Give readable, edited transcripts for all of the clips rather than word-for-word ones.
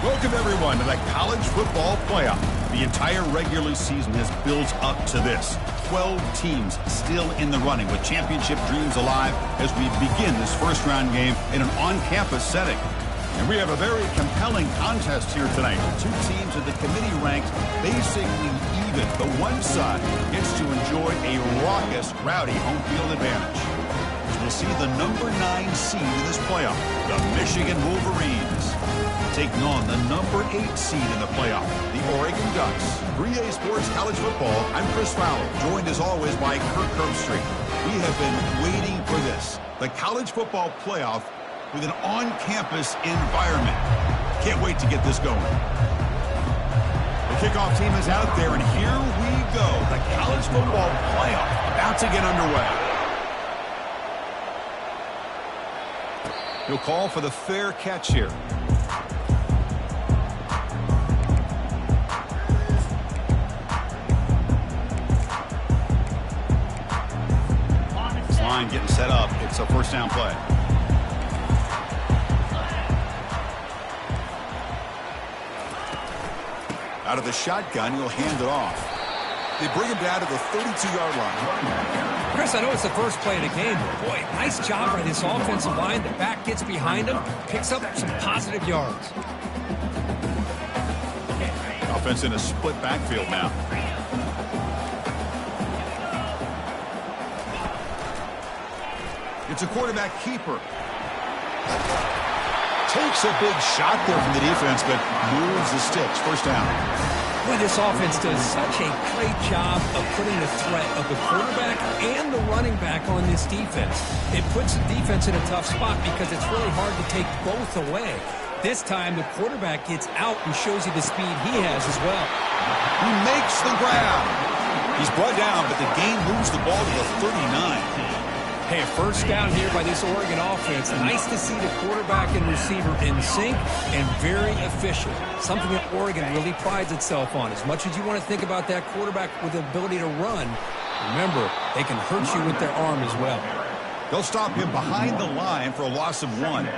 Welcome, everyone, to the College Football Playoff. The entire regular season has built up to this. 12 teams still in the running with championship dreams alive as we begin this first-round game in an on-campus setting. And we have a very compelling contest here tonight. Two teams that the committee ranks basically even, but one side gets to enjoy a raucous, rowdy home field advantage. As we'll see the number 9 seed in this playoff, the Michigan Wolverines, taking on the number 8 seed in the playoff, the Oregon Ducks. 3A Sports College Football, I'm Chris Fowler, joined as always by Kirk Herbstreit. We have been waiting for this, the College Football Playoff with an on-campus environment. Can't wait to get this going. The kickoff team is out there, and here we go. The College Football Playoff about to get underway. He'll call for the fair catch here. Line getting set up. It's a first down play. Out of the shotgun, he'll hand it off. They bring him down to the 32-yard line. Chris, I know it's the first play of the game, but boy, nice job by this offensive line. The back gets behind him, picks up some positive yards. Offense in a split backfield now. It's a quarterback keeper. Takes a big shot there from the defense, but moves the sticks. First down. Boy, this offense does such a great job of putting the threat of the quarterback and the running back on this defense. It puts the defense in a tough spot because it's really hard to take both away. This time, the quarterback gets out and shows you the speed he has as well. He makes the grab. He's brought down, but the game moves the ball to the 39. Hey, a first down here by this Oregon offense. Nice to see the quarterback and receiver in sync and very efficient. Something that Oregon really prides itself on. As much as you want to think about that quarterback with the ability to run, remember, they can hurt you with their arm as well. They'll stop him behind the line for a loss of 1.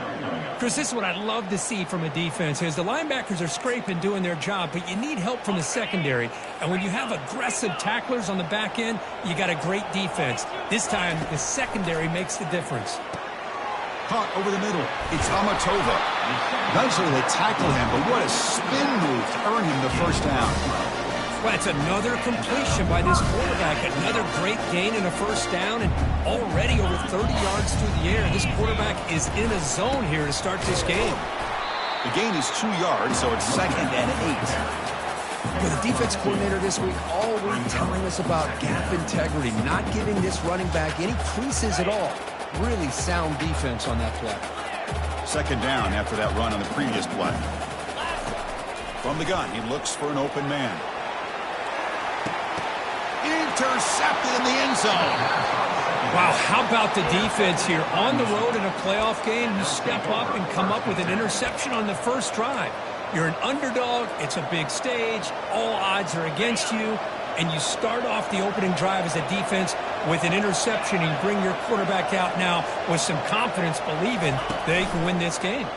Chris, this is what I'd love to see from a defense is the linebackers are scraping, doing their job, but you need help from the secondary. And when you have aggressive tacklers on the back end, you got a great defense. This time, the secondary makes the difference. Caught over the middle. It's Amatova. Eventually, they tackle him, but what a spin move to earn him the first down. Well, it's another completion by this quarterback. Another great gain in a first down, and already over 30 yards through the air. This quarterback is in a zone here to start this game. The gain is 2 yards, so it's 2nd and 8. With the defense coordinator this week already telling us about gap integrity, not giving this running back any creases at all. Really sound defense on that play. 2nd down after that run on the previous play. From the gun, he looks for an open man. Intercepted in the end zone. Wow, how about the defense here? On the road in a playoff game, you step up and come up with an interception on the first drive. You're an underdog. It's a big stage. All odds are against you. And you start off the opening drive as a defense with an interception. And you bring your quarterback out now with some confidence, believing they can win this game.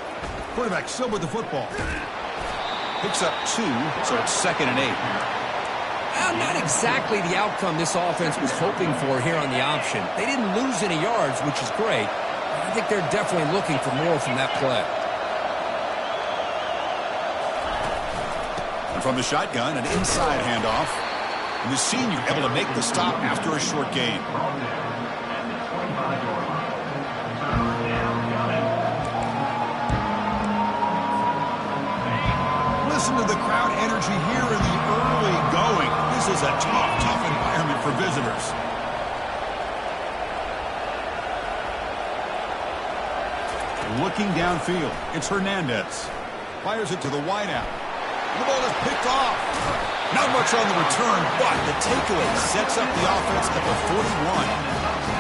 Quarterback still with the football. Picks up 2, so it's 2nd and 8. Not exactly the outcome this offense was hoping for here on the option. They didn't lose any yards, which is great. I think they're definitely looking for more from that play. And from the shotgun, an inside handoff. And the senior able to make the stop after a short gain. Listen to the crowd energy here in the early going. This is a tough environment for visitors. Looking downfield, it's Hernandez. Fires it to the wideout. The ball is picked off. Not much on the return, but the takeaway sets up the offense at the 41.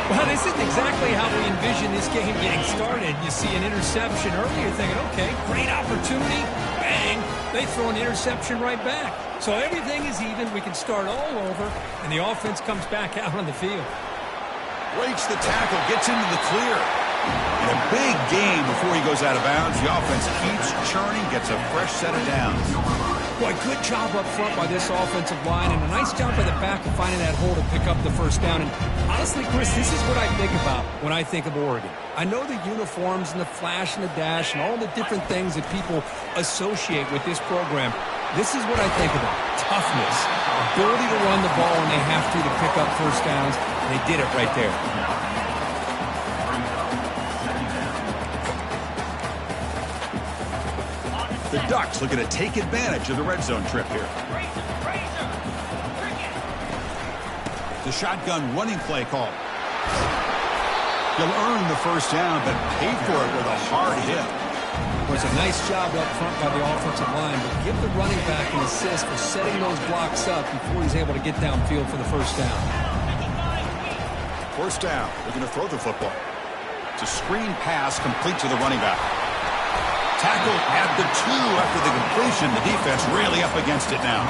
Well, this isn't exactly how we envision this game getting started. You see an interception early, you're thinking, okay, great opportunity. Bang, they throw an interception right back. So everything is even. We can start all over, and the offense comes back out on the field. Breaks the tackle, gets into the clear. And a big gain before he goes out of bounds. The offense keeps churning, gets a fresh set of downs. Boy, good job up front by this offensive line, and a nice job by the back of finding that hole to pick up the first down. And honestly, Chris, this is what I think about when I think of Oregon. I know the uniforms and the flash and the dash and all the different things that people associate with this program. This is what I think about. Toughness, ability to run the ball when they have to pick up first downs. They did it right there. The Ducks looking to take advantage of the red zone trip here. The shotgun running play call. He'll earn the first down, but pay for it with a hard hit. It was a nice job up front by the offensive line, but give the running back an assist for setting those blocks up before he's able to get downfield for the first down. First down, they're going to throw the football. It's a screen pass complete to the running back. Tackled at the 2 after the completion. The defense really up against it now.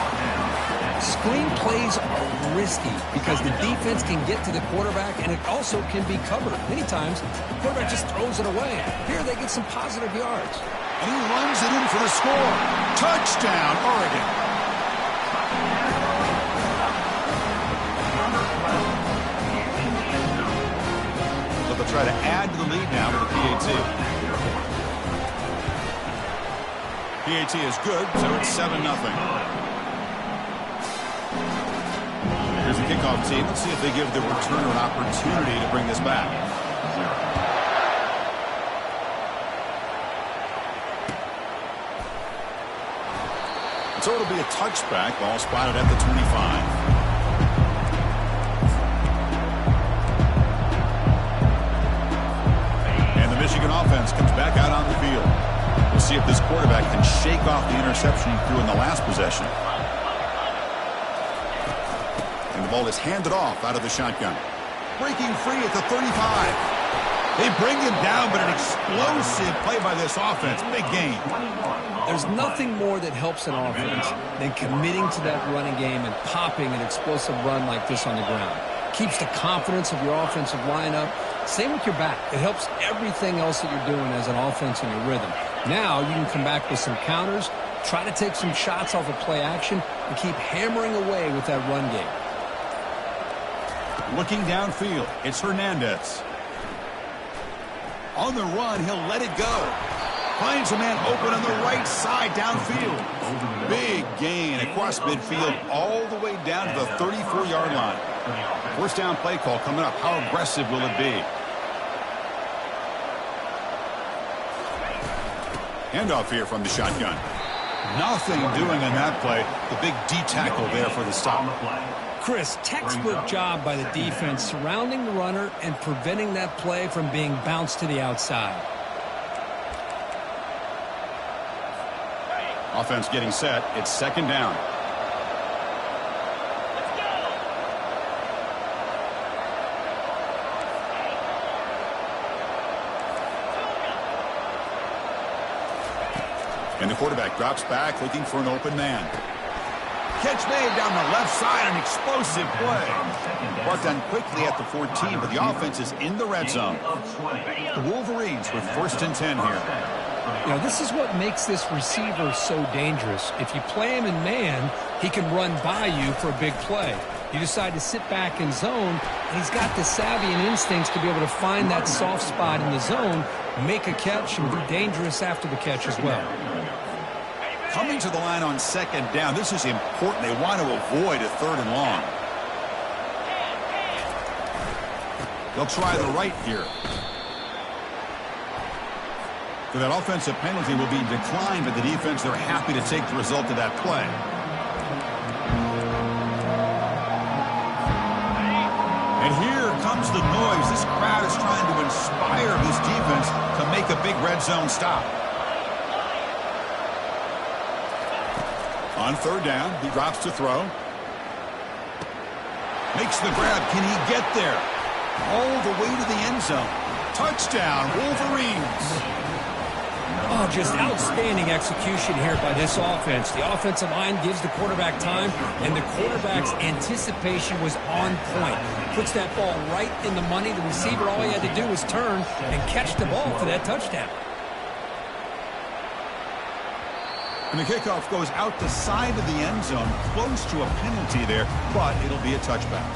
Screen plays are risky because the defense can get to the quarterback and it also can be covered. Many times, the quarterback just throws it away. Here they get some positive yards. And he runs it in for the score. Touchdown, Oregon. So they'll try to add to the lead now with the PAT. PAT is good, so it's 7-0. Here's the kickoff team. Let's see if they give the returner an opportunity to bring this back. And so it'll be a touchback. Ball spotted at the 25. And the Michigan offense comes back out on the field. We'll see if this quarterback can shake off the interception he threw in the last possession. And the ball is handed off out of the shotgun. Breaking free at the 35. They bring him down, but an explosive play by this offense. Big gain. There's nothing more that helps an offense than committing to that running game and popping an explosive run like this on the ground. Keeps the confidence of your offensive lineup. Same with your back. It helps everything else that you're doing as an offense and your rhythm. Now you can come back with some counters, try to take some shots off of play action, and keep hammering away with that run game. Looking downfield, it's Hernandez. On the run, he'll let it go. Finds a man open on the right side downfield. Big gain across midfield all the way down to the 34-yard line. First down play call coming up. How aggressive will it be? Handoff here from the shotgun. Nothing doing on that play. The big D-tackle there for the stop. Chris, textbook job by the defense surrounding the runner and preventing that play from being bounced to the outside. Offense getting set. It's second down. And the quarterback drops back looking for an open man. Catch made down the left side, an explosive play. Brought down quickly at the 14, but the offense is in the red zone. The Wolverines with 1st and 10 here. You know, this is what makes this receiver so dangerous. If you play him in man, he can run by you for a big play. You decide to sit back in zone, and he's got the savvy and instincts to be able to find that soft spot in the zone, make a catch, and be dangerous after the catch as well. Coming to the line on second down, this is important. They want to avoid a 3rd and long. They'll try the right here. So that offensive penalty will be declined by the defense. They're happy to take the result of that play. And here comes the noise. This crowd is trying to inspire this defense to make a big red zone stop. On 3rd down, he drops to throw. Makes the grab. Can he get there? All the way to the end zone. Touchdown, Wolverines. Oh, just outstanding execution here by this offense. The offensive line gives the quarterback time, and the quarterback's anticipation was on point. Puts that ball right in the money. The receiver, all he had to do was turn and catch the ball for that touchdown. And the kickoff goes out the side of the end zone, close to a penalty there, but it'll be a touchback.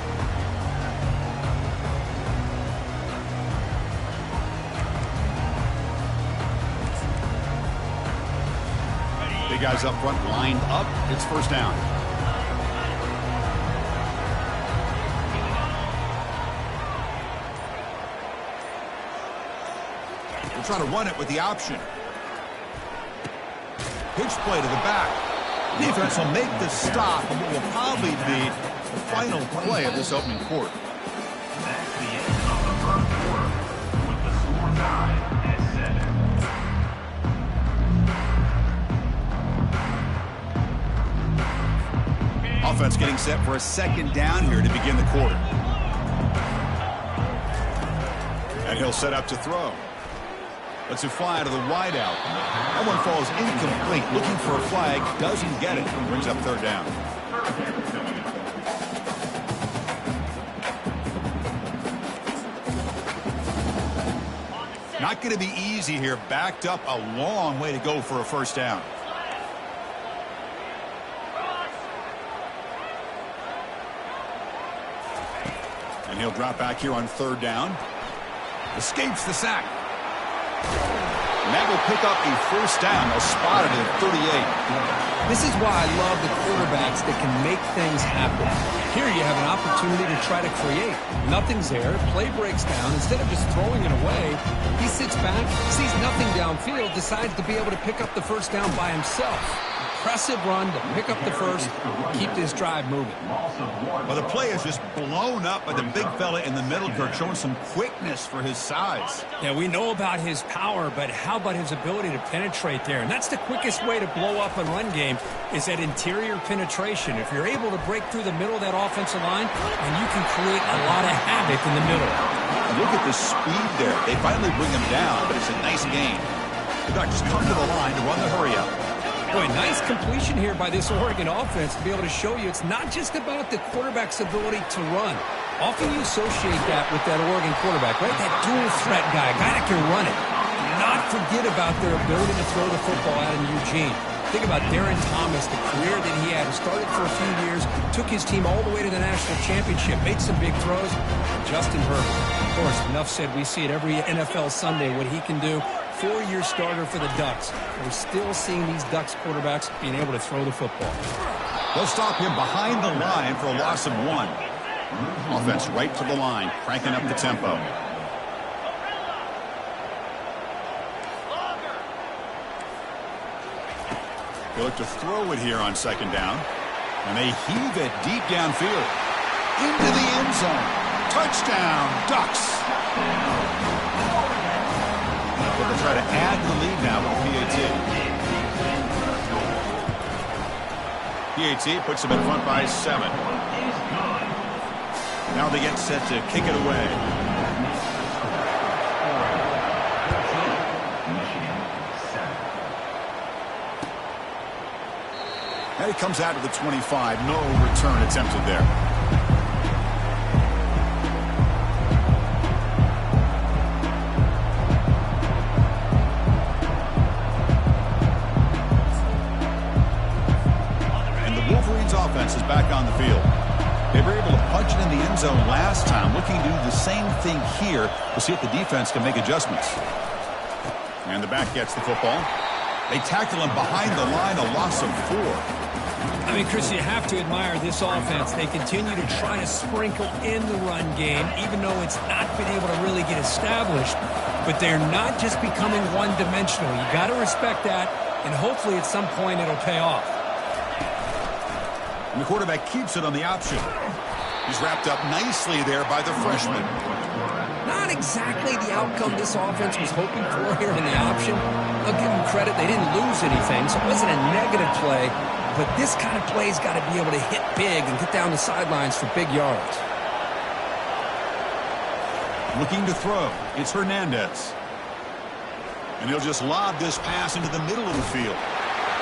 Big guys up front lined up. It's first down. We'll try to run it with the option. Pitch play to the back. Defense will make the stop, and what will probably be the final play of this opening quarter. That's the end of the first quarter with the score tied at 7. Offense getting set for a second down here to begin the quarter. And he'll set up to throw. Lets it fly to the wideout. That one falls incomplete. Looking for a flag. Doesn't get it. Brings up third down. Not going to be easy here. Backed up a long way to go for a first down. And he'll drop back here on third down. Escapes the sack. And that will pick up a first down. They'll spot it at 38. This is why I love the quarterbacks that can make things happen. Here you have an opportunity to try to create. Nothing's there. Play breaks down. Instead of just throwing it away, he sits back, sees nothing downfield, decides to be able to pick up the first down by himself. Impressive run to pick up the first, keep this drive moving. Well, the play is just blown up by the big fella in the middle, Kirk, showing some quickness for his size. Yeah, we know about his power, but how about his ability to penetrate there? And that's the quickest way to blow up a run game is that interior penetration. If you're able to break through the middle of that offensive line, and you can create a lot of havoc in the middle. Look at the speed there. They finally bring him down, but it's a nice gain. The Ducks come to the line to run the hurry up. Boy, nice completion here by this Oregon offense to be able to show you it's not just about the quarterback's ability to run. Often you associate that with that Oregon quarterback, right? That dual threat guy, a guy that can run it. Do not forget about their ability to throw the football out in Eugene. Think about Darren Thomas, the career that he had. Started for a few years, took his team all the way to the national championship, made some big throws. And Justin Herbert, of course, enough said, we see it every NFL Sunday what he can do. 4-year starter for the Ducks. We're still seeing these Ducks quarterbacks being able to throw the football. They'll stop him behind the line for a loss of 1. Offense right to the line, cranking up the tempo. They look to throw it here on second down. And they heave it deep downfield. Into the end zone. Touchdown, Ducks. But they'll try to add the lead now with PAT. PAT puts them in front by 7. Now they get set to kick it away. And he comes out to the 25. No return attempted there. Offense is back on the field. They were able to punch it in the end zone last time, looking to do the same thing here to see if the defense can make adjustments. And the back gets the football. They tackle him behind the line, a loss of 4. I mean, Chris, you have to admire this offense. They continue to try to sprinkle in the run game, even though it's not been able to really get established. But they're not just becoming one-dimensional. You got to respect that, and hopefully at some point it'll pay off. And the quarterback keeps it on the option. He's wrapped up nicely there by the freshman. Not exactly the outcome this offense was hoping for here in the option. I'll give them credit. They didn't lose anything, so it wasn't a negative play. But this kind of play's got to be able to hit big and get down the sidelines for big yards. Looking to throw. It's Hernandez. And he'll just lob this pass into the middle of the field.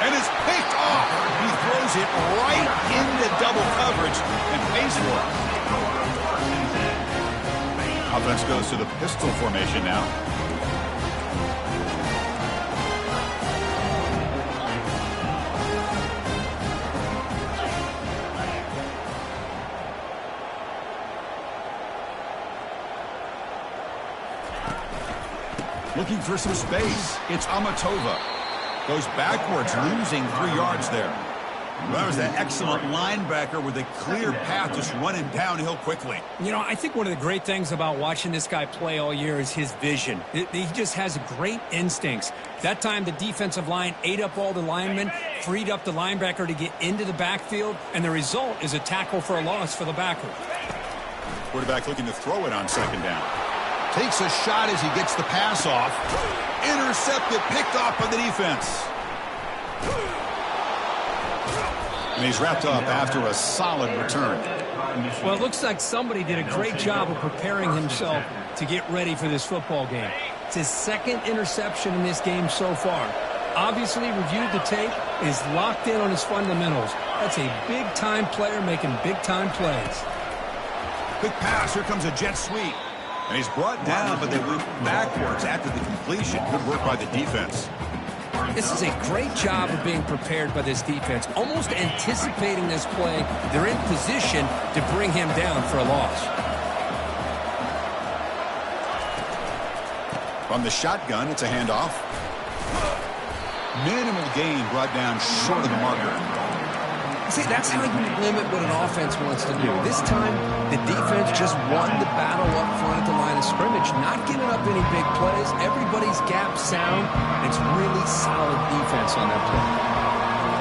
And it's picked off. He throws it right into double coverage and pays for it. Offense goes to the pistol formation now. Looking for some space. It's Amatova. Goes backwards, losing 3 yards there. Well, that was an excellent linebacker with a clear path, just running downhill quickly. You know, I think one of the great things about watching this guy play all year is his vision. He just has great instincts. That time, the defensive line ate up all the linemen, freed up the linebacker to get into the backfield, and the result is a tackle for a loss for the backer. Quarterback looking to throw it on second down. Takes a shot as he gets the pass off. Intercepted, picked off by the defense. And he's wrapped up after a solid return. Well, it looks like somebody did a great job of preparing himself to get ready for this football game. It's his second interception in this game so far. Obviously reviewed the tape, is locked in on his fundamentals. That's a big-time player making big-time plays. Quick pass, here comes a jet sweep. And he's brought down, but they went backwards after the completion. Good work by the defense. This is a great job of being prepared by this defense, almost anticipating this play. They're in position to bring him down for a loss. From the shotgun, it's a handoff. Minimal gain brought down short of the marker. See, that's how you limit what an offense wants to do. This time, the defense just won the battle up front at the line of scrimmage, not giving up any big plays. Everybody's gap sound. It's really solid defense on that play.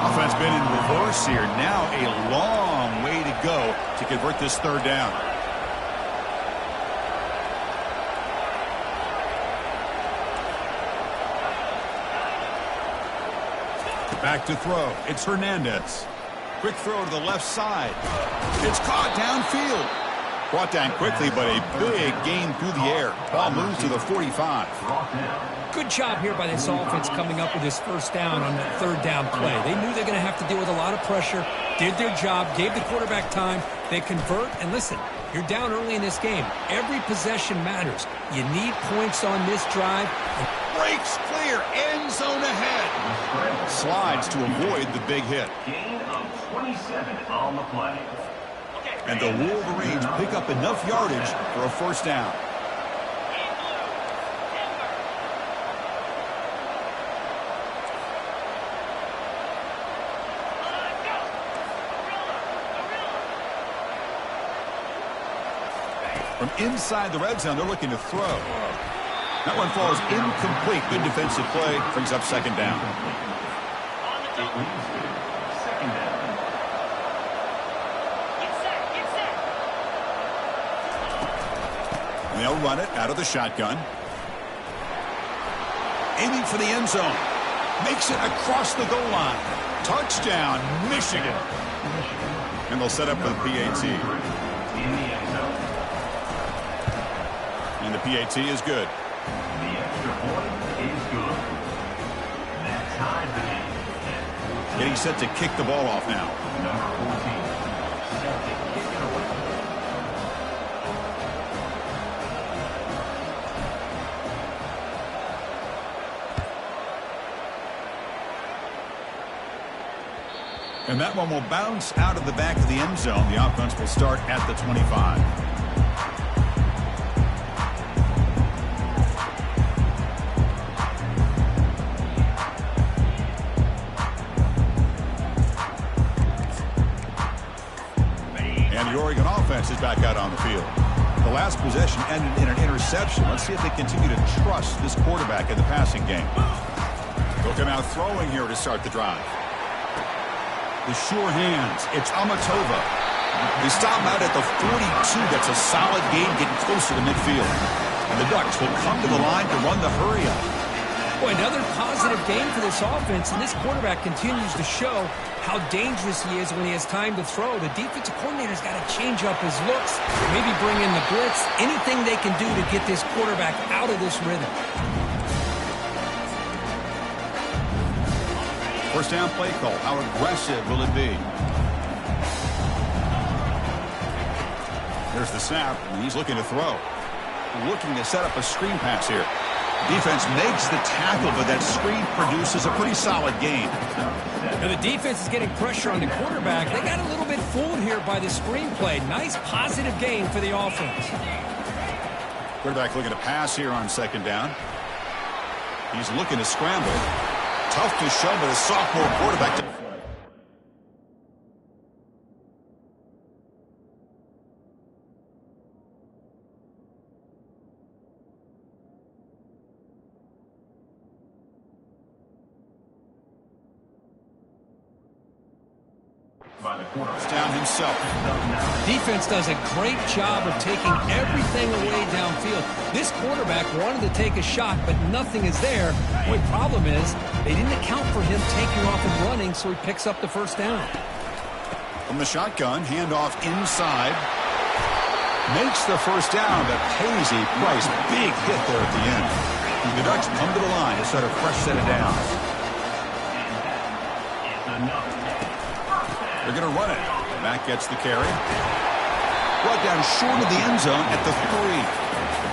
Offense been in reverse here. Now a long way to go to convert this third down. Back to throw. It's Hernandez. Quick throw to the left side. It's caught downfield. Brought down quickly, but a big gain through the air. Ball moves to the 45. Good job here by this offense coming up with this first down on that third down play. They knew they're going to have to deal with a lot of pressure, did their job, gave the quarterback time. They convert, and listen, you're down early in this game. Every possession matters. You need points on this drive. Breaks clear, end zone ahead. Slides to avoid the big hit. Gain of 27 on the play. And the Wolverines pick up enough yardage for a first down. From inside the red zone, they're looking to throw. That one falls incomplete. Good defensive play. Brings up second down. Second down. And they'll run it out of the shotgun. Aiming for the end zone. Makes it across the goal line. Touchdown, Michigan. And they'll set up with PAT. In the end zone. And the PAT is good. The extra point is good. That ties the game. Getting set to kick the ball off now. Number 14. Set to kick it away. And that one will bounce out of the back of the end zone. The offense will start at the 25. And the Oregon offense is back out on the field. The last possession ended in an interception. Let's see if they continue to trust this quarterback in the passing game. They'll come out throwing here to start the drive. The sure hands. It's Amatova. They stop him out at the 42. That's a solid gain, getting closer to midfield. And the Ducks will come to the line to run the hurry-up. Boy, another positive game for this offense, and this quarterback continues to show how dangerous he is when he has time to throw. The defensive coordinator's got to change up his looks, maybe bring in the blitz, anything they can do to get this quarterback out of this rhythm. First down play call. How aggressive will it be? There's the snap, and he's looking to throw. Looking to set up a screen pass here. Defense makes the tackle, but that screen produces a pretty solid gain. Now the defense is getting pressure on the quarterback. They got a little bit fooled here by the screen play. Nice positive gain for the offense. Quarterback looking to pass here on second down. He's looking to scramble. Tough to show, but a sophomore quarterback. Down himself. Defense does a great job of taking everything away downfield. This quarterback wanted to take a shot, but nothing is there. The problem is they didn't account for him taking off and running, so he picks up the first down. From the shotgun, handoff inside. Makes the first down, but pays a price. Big hit there at the end. The Ducks come to the line to start a fresh set of downs. They're going to run it. Back gets the carry. Brought down short of the end zone at the 3.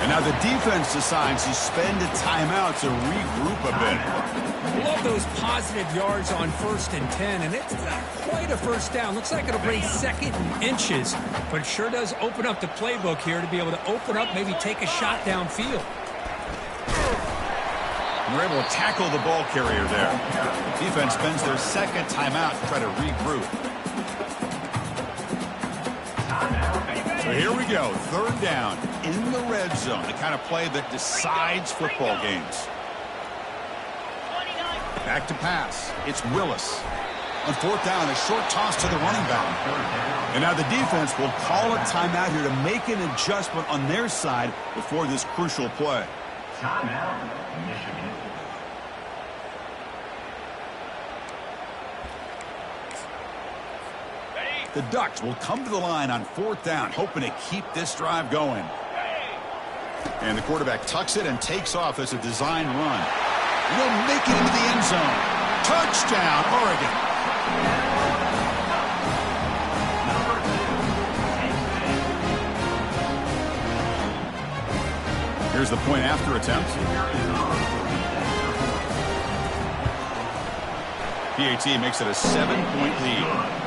And now the defense decides to spend a timeout to regroup a bit. Love those positive yards on 1st and 10, and it's not quite a first down. Looks like it'll bring 2nd and inches, but it sure does open up the playbook here to be able to open up, maybe take a shot downfield. And they're able to tackle the ball carrier there. Defense spends their 2nd timeout to try to regroup. So here we go, 3rd down in the red zone, the kind of play that decides football games. Back to pass. It's Willis. On 4th down, a short toss to the running back. And now the defense will call a timeout here to make an adjustment on their side before this crucial play. Timeout, Michigan. The Ducks will come to the line on 4th down, hoping to keep this drive going. And the quarterback tucks it and takes off as a design run. And they'll make it into the end zone. Touchdown, Oregon. Here's the point after attempt. PAT makes it a 7-point lead.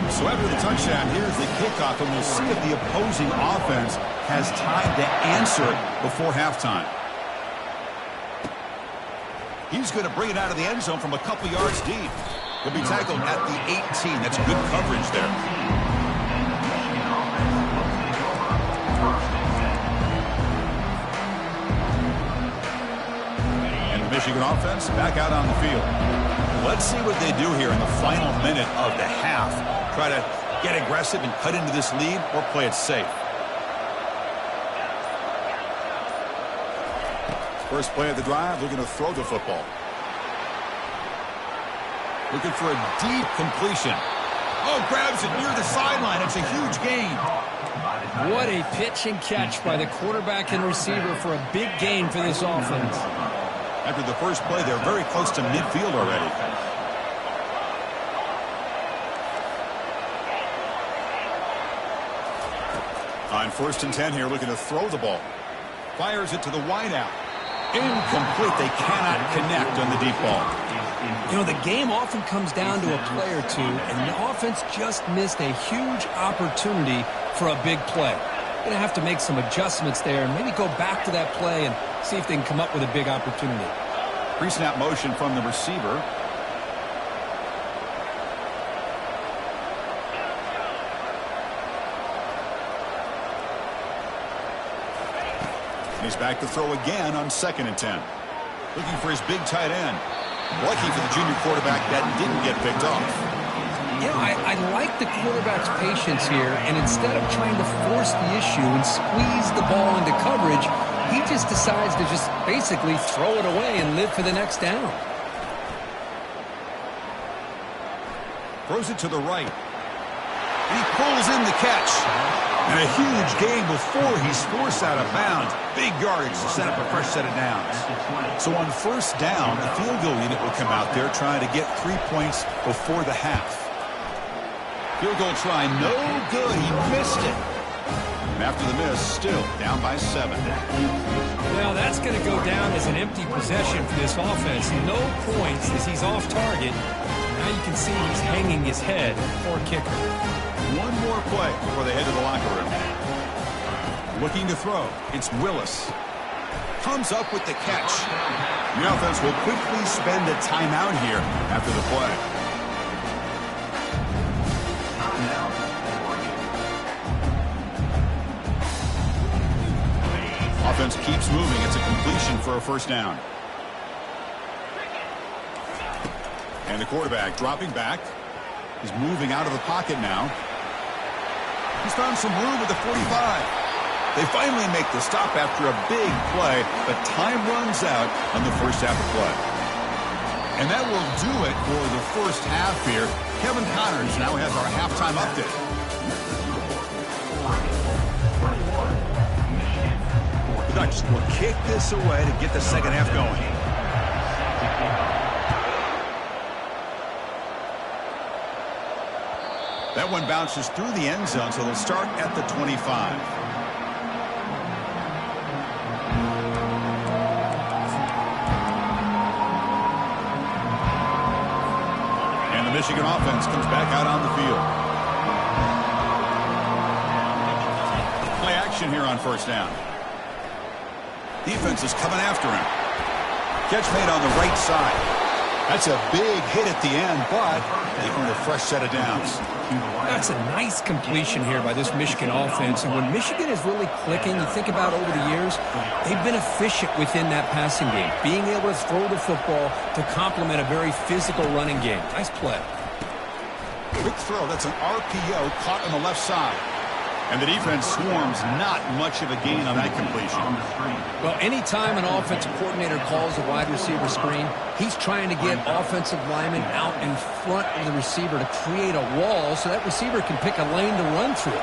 So after the touchdown, here's the kickoff, and we'll see if the opposing offense has time to answer before halftime. He's going to bring it out of the end zone from a couple yards deep. He'll be tackled at the 18. That's good coverage there. And the Michigan offense back out on the field. Let's see what they do here in the final minute of the half. Try to get aggressive and cut into this lead, or play it safe. First play of the drive, looking to throw the football. Looking for a deep completion. Oh, grabs it near the sideline. It's a huge gain. What a pitch and catch by the quarterback and receiver for a big gain for this offense. After the first play, they're very close to midfield already. On 1st and 10 here, looking to throw the ball. Fires it to the wideout. Incomplete. They cannot connect on the deep ball. You know, the game often comes down to a play or two, and the offense just missed a huge opportunity for a big play. Going to have to make some adjustments there and maybe go back to that play and see if they can come up with a big opportunity. Pre-snap motion from the receiver. He's back to throw again on 2nd and 10. Looking for his big tight end. Lucky for the junior quarterback that didn't get picked off. You know, I like the quarterback's patience here, and instead of trying to force the issue and squeeze the ball into coverage, he just decides to just basically throw it away and live for the next down. Throws it to the right. He pulls in the catch. And a huge gain before he's forced out of bounds. Big yardage to set up a fresh set of downs. So on first down, the field goal unit will come out there trying to get 3 points before the half. Field goal try, no good. He missed it. And after the miss, still down by 7. Well, that's going to go down as an empty possession for this offense. No points as he's off target. Now you can see he's hanging his head. Poor kicker. One more play before they head to the locker room. Looking to throw. It's Willis. Comes up with the catch. The offense will quickly spend a timeout here after the play. Offense keeps moving. It's a completion for a first down. And the quarterback dropping back. He's moving out of the pocket now. He's found some room at the 45. They finally make the stop after a big play, but time runs out on the first half of play. And that will do it for the first half here. Kevin Connors now has our halftime update. The Ducks will kick this away to get the second half going. That one bounces through the end zone, so they'll start at the 25. And the Michigan offense comes back out on the field. Play action here on first down. Defense is coming after him. Catch made on the right side. That's a big hit at the end, but they earn a fresh set of downs. That's a nice completion here by this Michigan offense. And when Michigan is really clicking, you think about over the years, they've been efficient within that passing game, being able to throw the football to complement a very physical running game. Nice play. Quick throw. That's an RPO caught on the left side. And the defense swarms, not much of a gain on that completion. Well, anytime an offensive coordinator calls a wide receiver screen, he's trying to get offensive linemen out in front of the receiver to create a wall so that receiver can pick a lane to run through.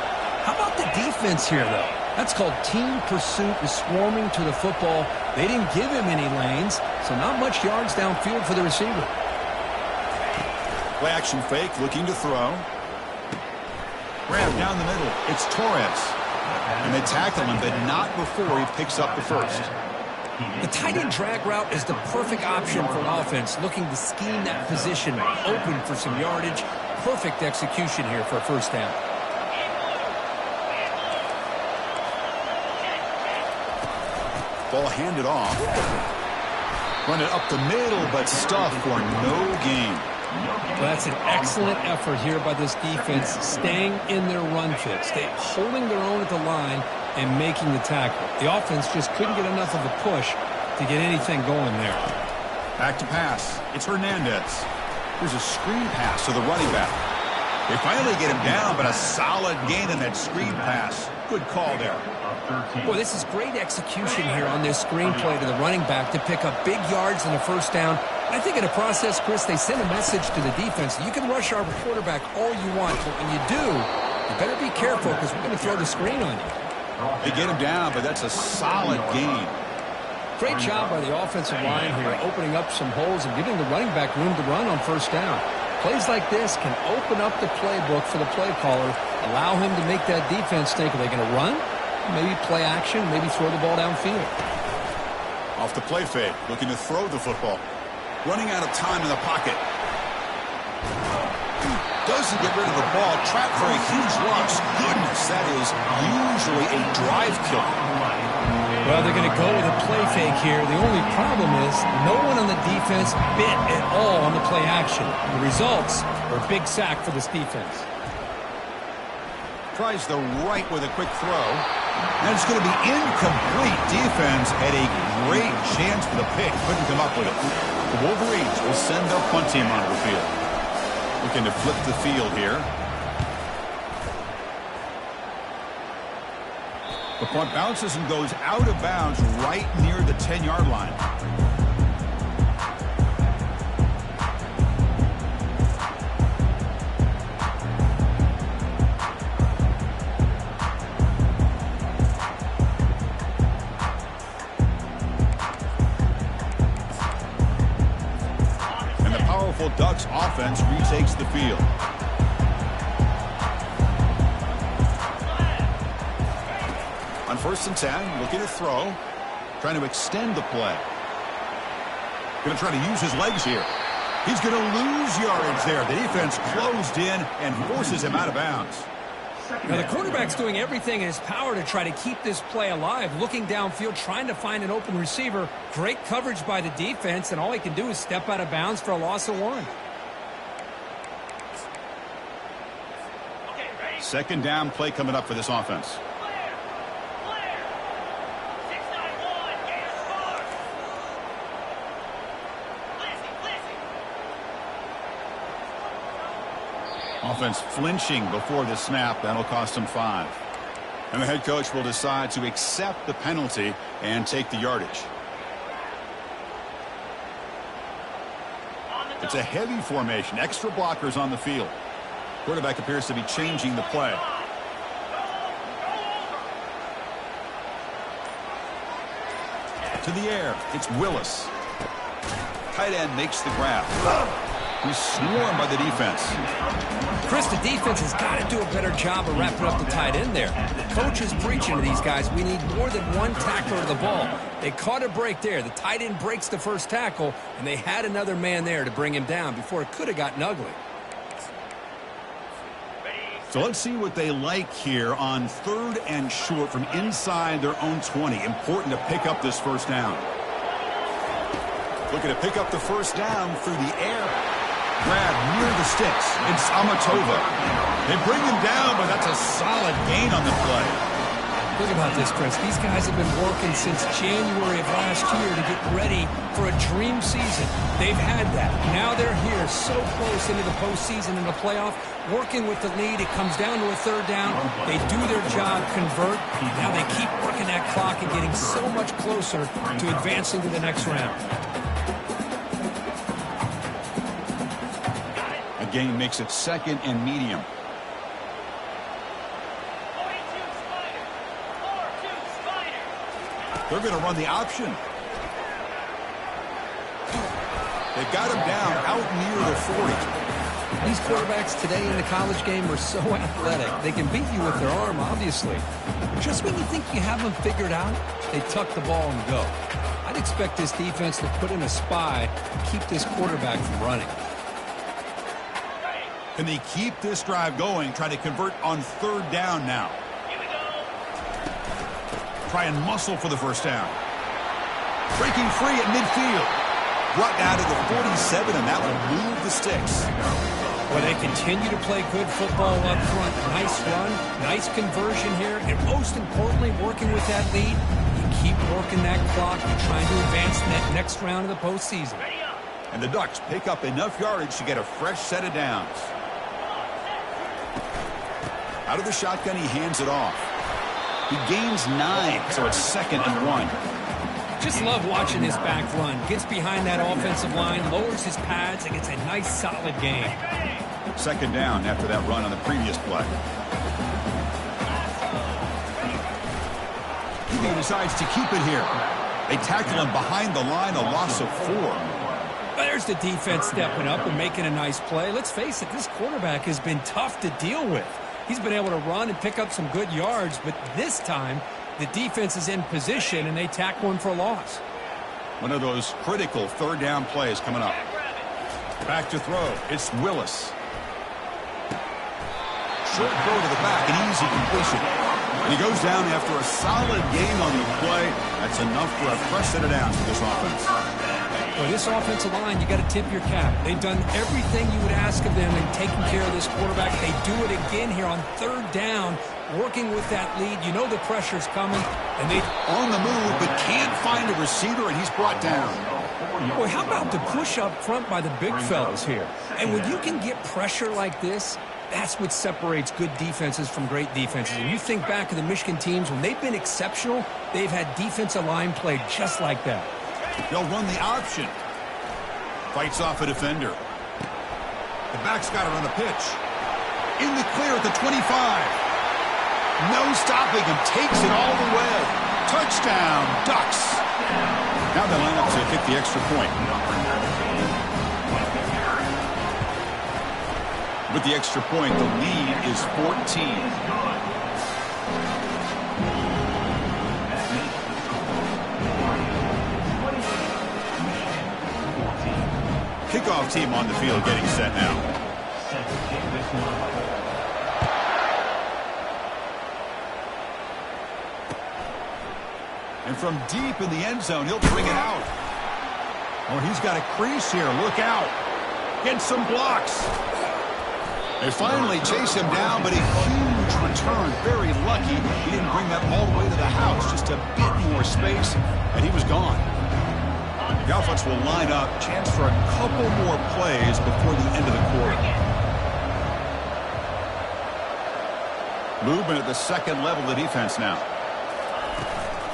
How about the defense here, though? That's called team pursuit and swarming to the football. They didn't give him any lanes, so not much yards downfield for the receiver. Play action fake, looking to throw. Grab down the middle. It's Torres. And they tackle him, but not before he picks up the first. The tight end drag route is the perfect option for an offense looking to scheme that position open for some yardage. Perfect execution here for a first down. Ball handed off. Run it up the middle, but stuffed for no gain. Well, that's an excellent effort here by this defense, staying in their run fit, holding their own at the line and making the tackle. The offense just couldn't get enough of a push to get anything going there. Back to pass. It's Hernandez. Here's a screen pass to the running back. They finally get him down, but a solid gain in that screen pass. Good call there. Boy, this is great execution here on this screen play to the running back to pick up big yards in the first down. I think in the process, Chris, they send a message to the defense. You can rush our quarterback all you want, but when you do, you better be careful because we're going to throw the screen on you. They get him down, but that's a solid gain. Great job by the offensive line here, opening up some holes and giving the running back room to run on first down. Plays like this can open up the playbook for the play caller, allow him to make that defense think, are they going to run? Maybe play action, maybe throw the ball downfield. Off the play fake, looking to throw the football. Running out of time in the pocket. Doesn't get rid of the ball. Trapped for a huge loss. Goodness, that is usually a drive killer. Well, they're going to go with a play fake here. The only problem is no one on the defense bit at all on the play action. The results are a big sack for this defense. Tries the right with a quick throw. And it's going to be incomplete. Defense had a great chance for the pick. Couldn't come up with it. The Wolverines will send their punt team onto the field. Looking to flip the field here. The punt bounces and goes out of bounds right near the 10-yard line. powerful Ducks offense retakes the field. On 1st and 10, looking to throw. Trying to extend the play. Going to try to use his legs here. He's going to lose yardage there. The defense closed in and forces him out of bounds. Now, the quarterback's doing everything in his power to try to keep this play alive, looking downfield, trying to find an open receiver. Great coverage by the defense, and all he can do is step out of bounds for a loss of 1. 2nd down play coming up for this offense. Offense flinching before the snap. That'll cost him 5. And the head coach will decide to accept the penalty and take the yardage. It's a heavy formation. Extra blockers on the field. Quarterback appears to be changing the play. To the air. It's Willis. Tight end makes the grab. He's swarmed by the defense. Chris, the defense has got to do a better job of wrapping up the tight end there. Coach is preaching to these guys, we need more than one tackler of the ball. They caught a break there. The tight end breaks the first tackle, and they had another man there to bring him down before it could have gotten ugly. So let's see what they like here on 3rd and short from inside their own 20. Important to pick up this 1st down. Looking to pick up the 1st down through the air. Grab near the sticks. It's Amatova. They bring him down, but that's a solid gain on the play. Think about this, Chris. These guys have been working since January of last year to get ready for a dream season. They've had that. Now they're here so close into the postseason and the playoff, working with the lead. It comes down to a 3rd down. They do their job, convert. Now they keep working that clock and getting so much closer to advancing to the next round. Gain makes it 2nd and medium. They're going to run the option. They've got him down out near the 40. These quarterbacks today in the college game are so athletic. They can beat you with their arm, obviously. Just when you think you have them figured out, they tuck the ball and go. I'd expect this defense to put in a spy to keep this quarterback from running. Can they keep this drive going? Try to convert on 3rd down now. Try and muscle for the 1st down. Breaking free at midfield. Brought down to the 47, and that will move the sticks. Well, they continue to play good football up front. Nice run, nice conversion here, and most importantly, working with that lead, you keep working that clock. You're trying to advance in that next round of the postseason. And the Ducks pick up enough yardage to get a fresh set of downs. Out of the shotgun, he hands it off. He gains 9, so it's 2nd and 1. Just love watching this back run. Gets behind that offensive line, lowers his pads, and gets a nice, solid gain. 2nd down after that run on the previous play. He decides to keep it here. They tackle him behind the line, a loss of 4. There's the defense stepping up and making a nice play. Let's face it, this quarterback has been tough to deal with. He's been able to run and pick up some good yards, but this time the defense is in position and they tack one for a loss. One of those critical 3rd down plays coming up. Back to throw. It's Willis. Short throw to the back, an easy completion. And he goes down after a solid gain on the play. That's enough for a fresh set of downs for this offense. Well, this offensive line, you got to tip your cap. They've done everything you would ask of them in taking care of this quarterback. They do it again here on 3rd down, working with that lead. You know the pressure's coming, and they on the move, but can't find a receiver, and he's brought down. Boy, how about the push up front by the big fellas here? And when you can get pressure like this, that's what separates good defenses from great defenses. And you think back to the Michigan teams, when they've been exceptional, they've had defensive line play just like that. They'll run the option. Fights off a defender. The back's got it on the pitch. In the clear at the 25. No stopping him. Takes it all the way. Touchdown, Ducks. Now they line up to kick the extra point. With the extra point, the lead is 14. Kickoff team on the field getting set now. And from deep in the end zone, he'll bring it out. Oh, he's got a crease here. Look out. Get some blocks. They finally chase him down, but a huge return. Very lucky he didn't bring that all the way to the house. Just a bit more space, and he was gone. The offense will line up. Chance for a couple more plays before the end of the quarter. Movement at the second level of the defense now.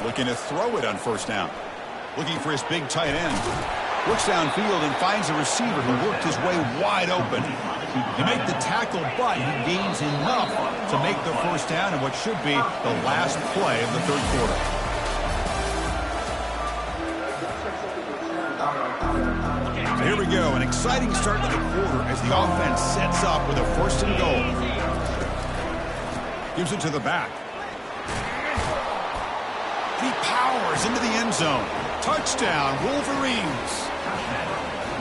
Looking to throw it on first down. Looking for his big tight end. Looks downfield and finds a receiver who worked his way wide open. He made the tackle, but he gains enough to make the first down in what should be the last play of the third quarter. So here we go, an exciting start to the quarter as the offense sets up with a first and goal. Gives it to the back. He powers into the end zone. Touchdown, Wolverines.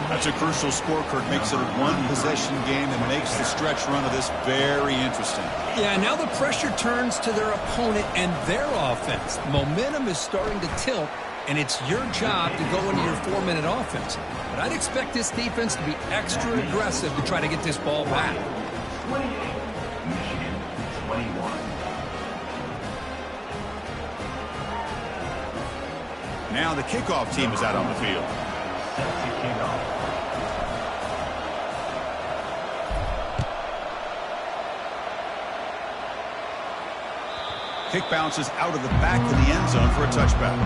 That's a crucial score, Kirk. Makes it a one-possession game and makes the stretch run of this very interesting. Yeah, now the pressure turns to their opponent and their offense. Momentum is starting to tilt, and it's your job to go into your 4-minute offense. But I'd expect this defense to be extra aggressive to try to get this ball back. 28, Michigan 21. Now the kickoff team is out on the field. Set to kick off. Kick bounces out of the back of the end zone for a touchback.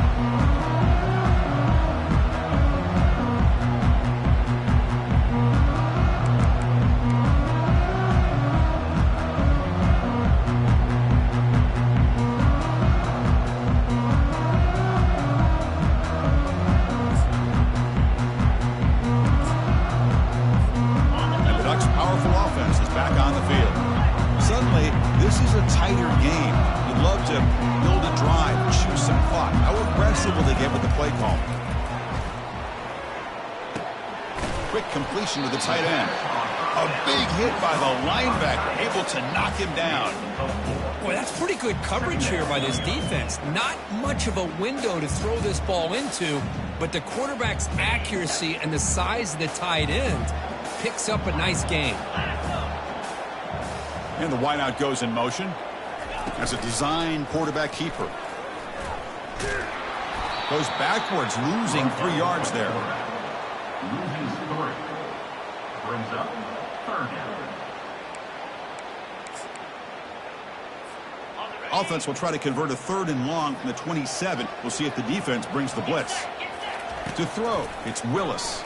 Completion to the tight end. A big hit by the linebacker, able to knock him down. Boy, that's pretty good coverage here by this defense. Not much of a window to throw this ball into, but the quarterback's accuracy and the size of the tight end picks up a nice gain. And the wideout goes in motion. As a design quarterback keeper. Goes backwards, losing 3 yards there. Loses 3. Brings up third down. Offense will try to convert a 3rd and long from the 27. We'll see if the defense brings the blitz. To throw, it's Willis.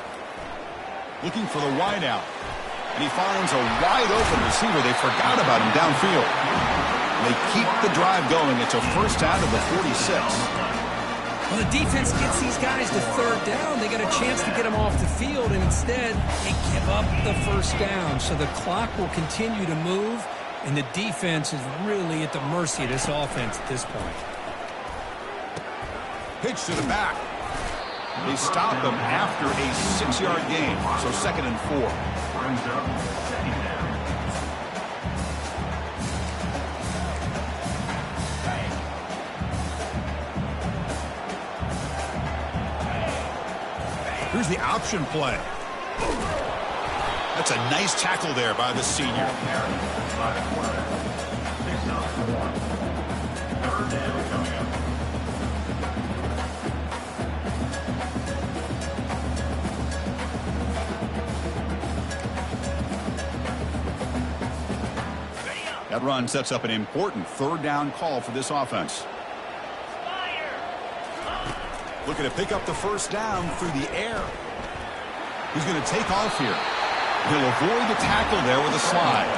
Looking for the wideout. And he finds a wide open receiver. They forgot about him downfield. They keep the drive going. It's a first down to the 46. Well, the defense gets these guys to 3rd down. They got a chance to get them off the field, and instead they give up the first down. So the clock will continue to move, and the defense is really at the mercy of this offense at this point. Pitch to the back. They stop him after a 6-yard gain, so 2nd and 4. Brings up 2nd down. Here's the option play. That's a nice tackle there by the senior. By the quarterback. Picks up 1. 3rd down coming up. That run sets up an important 3rd down call for this offense. Looking to pick up the first down through the air. He's going to take off here. He'll avoid the tackle there with a slide.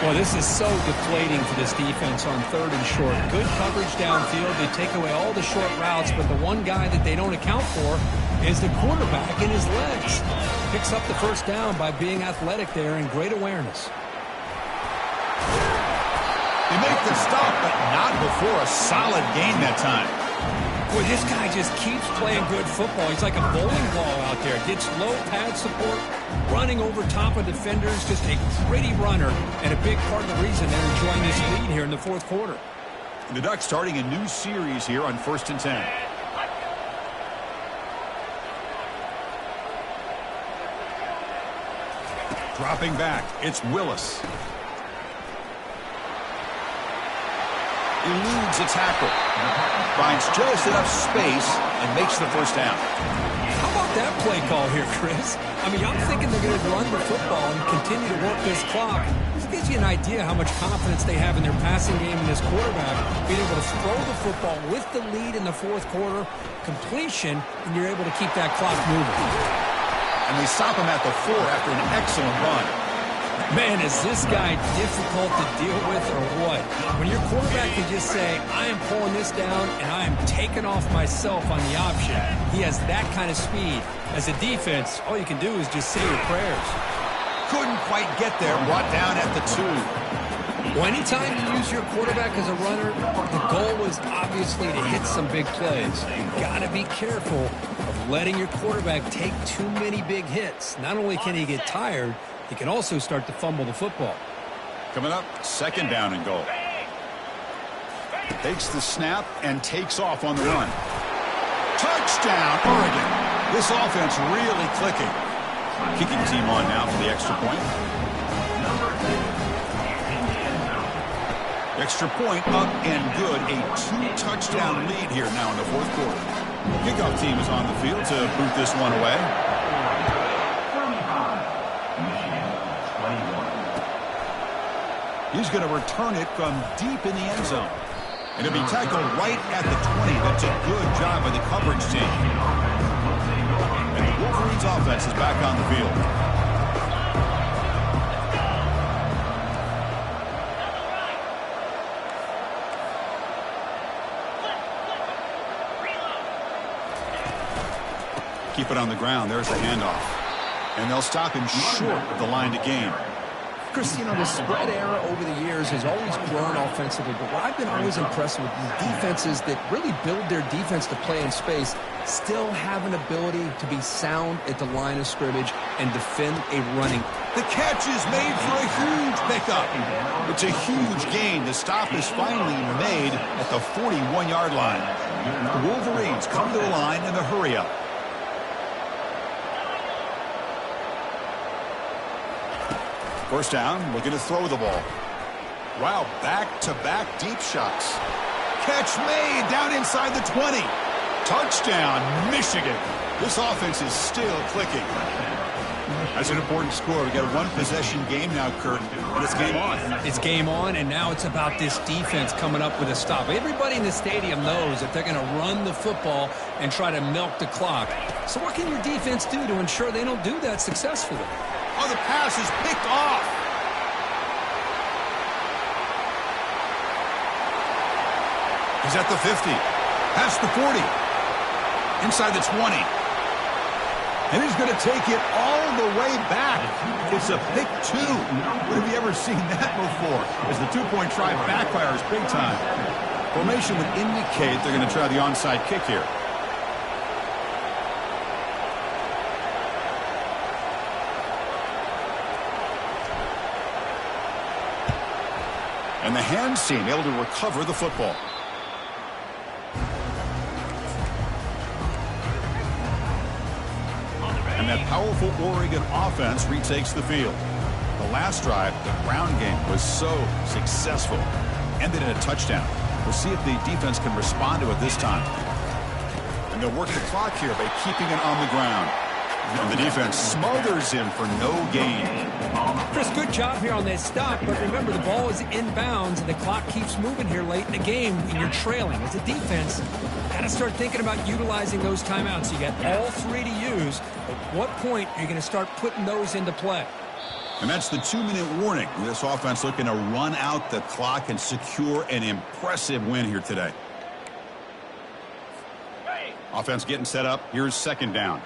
Boy, this is so deflating for this defense on 3rd and short. Good coverage downfield. They take away all the short routes, but the one guy that they don't account for is the quarterback in his legs. Picks up the first down by being athletic there and great awareness. They make the stop, but not before a solid gain that time. Boy, this guy just keeps playing good football. He's like a bowling ball out there. Gets low pad support, running over top of defenders. Just a gritty runner, and a big part of the reason they're enjoying this lead here in the fourth quarter. The Ducks starting a new series here on 1st and 10. Dropping back, it's Willis. Eludes a tackle. Finds just enough space and makes the first down. How about that play call here, Chris? I mean, I'm thinking they're going to run the football and continue to work this clock. This gives you an idea how much confidence they have in their passing game and this quarterback being able to throw the football with the lead in the fourth quarter, completion, and you're able to keep that clock moving. And they stop him at the 4 after an excellent run. Man, is this guy difficult to deal with or what? When your quarterback can just say, I am pulling this down and I am taking off myself on the option. He has that kind of speed. As a defense, all you can do is just say your prayers. Couldn't quite get there, brought down at the 2. Well, anytime you use your quarterback as a runner, the goal is obviously to hit some big plays. You've got to be careful of letting your quarterback take too many big hits. Not only can he get tired, he can also start to fumble the football. Coming up, 2nd down and goal. Takes the snap and takes off on the run. Touchdown, Oregon. This offense really clicking. Kicking team on now for the extra point. Extra point up and good. A 2-touchdown lead here now in the fourth quarter. Kickoff team is on the field to boot this one away. He's going to return it from deep in the end zone. And it'll be tackled right at the 20. That's a good job by the coverage team. And the Wolverines offense is back on the field. Keep it on the ground. There's the handoff. And they'll stop him short of the line to gain. Chris, you know, the spread era over the years has always grown offensively, but what I've been always impressed with is defenses that really build their defense to play in space still have an ability to be sound at the line of scrimmage and defend a running. The catch is made for a huge pickup. It's a huge gain. The stop is finally made at the 41-yard line. The Wolverines come to the line in the hurry-up. First down, looking to throw the ball. Wow, back-to-back deep shots. Catch made down inside the 20. Touchdown, Michigan. This offense is still clicking. That's an important score. We got a one-possession game now, Kurt, and it's game on. It's game on, and now it's about this defense coming up with a stop. Everybody in the stadium knows that they're going to run the football and try to milk the clock. So what can your defense do to ensure they don't do that successfully? Oh, the pass is picked off. He's at the 50. Past the 40. Inside the 20. And he's going to take it all the way back. It's a pick 2. When have you ever seen that before? As the two-point try backfires big time. Formation would indicate they're going to try the onside kick here. And the hands team able to recover the football. And that powerful Oregon offense retakes the field. The last drive, the ground game, was so successful. Ended in a touchdown. We'll see if the defense can respond to it this time. And they'll work the clock here by keeping it on the ground. And the defense smothers him for no gain. Chris, good job here on that stop, but remember the ball is inbounds and the clock keeps moving here late in the game and you're trailing. As a defense, got to start thinking about utilizing those timeouts. You got all 3 to use. At what point are you going to start putting those into play? And that's the 2-minute warning. This offense looking to run out the clock and secure an impressive win here today. Offense getting set up. Here's second down.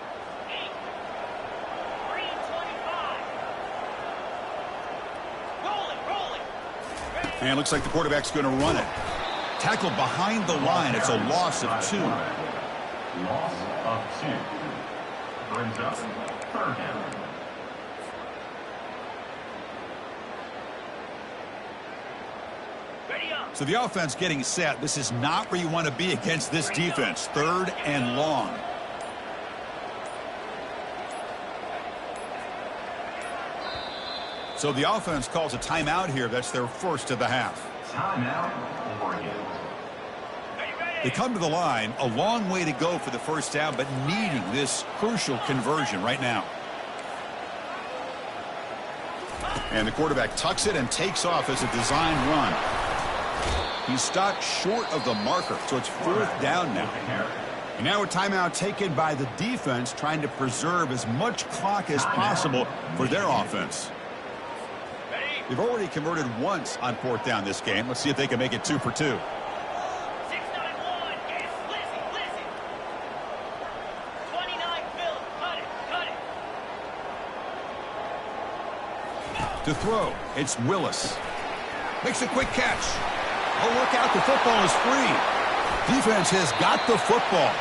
And it looks like the quarterback's going to run it. Tackled behind the line. It's a loss of 2. Loss of 2. Brings up third down. So the offense getting set. This is not where you want to be against this defense. Third and long. So the offense calls a timeout here. That's their first of the half. Timeout, Oregon. They come to the line. A long way to go for the first down, but needing this crucial conversion right now. And the quarterback tucks it and takes off as a design run. He's stopped short of the marker, so it's fourth down now. And now a timeout taken by the defense, trying to preserve as much clock as possible for their offense. They've already converted once on fourth down this game. Let's see if they can make it 2 for 2. 6-9-1. Yes, listen. 29, Phil. Cut it. To throw, it's Willis. Makes a quick catch. Oh, look out, the football is free. Defense has got the football.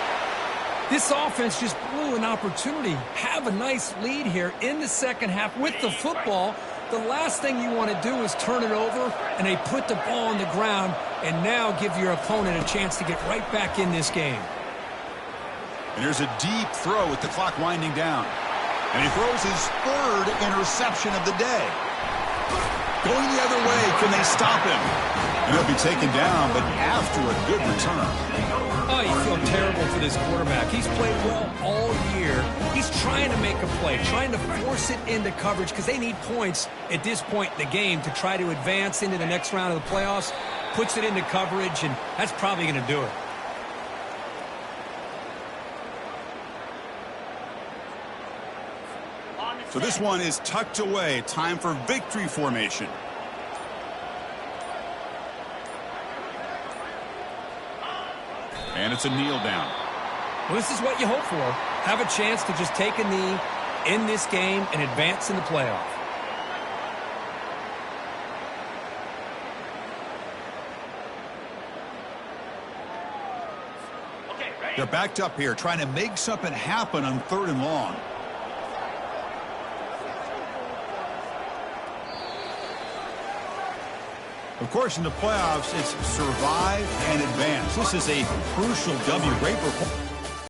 This offense just blew an opportunity. Have a nice lead here in the second half with the football. The last thing you want to do is turn it over, and they put the ball on the ground and now give your opponent a chance to get right back in this game. And there's a deep throw with the clock winding down. And he throws his third interception of the day. Going the other way, can they stop him? And he'll be taken down, but after a good return. Oh, you feel terrible for this quarterback. He's played well all year. He's trying to make a play, trying to force it into coverage because they need points at this point in the game to try to advance into the next round of the playoffs. Puts it into coverage, and that's probably going to do it. So this one is tucked away. Time for victory formation. And it's a kneel down. Well, this is what you hope for. Have a chance to just take a knee in this game and advance in the playoff. They're backed up here, trying to make something happen on third and long. Of course, in the playoffs, it's survive and advance. This is a crucial W. Great report.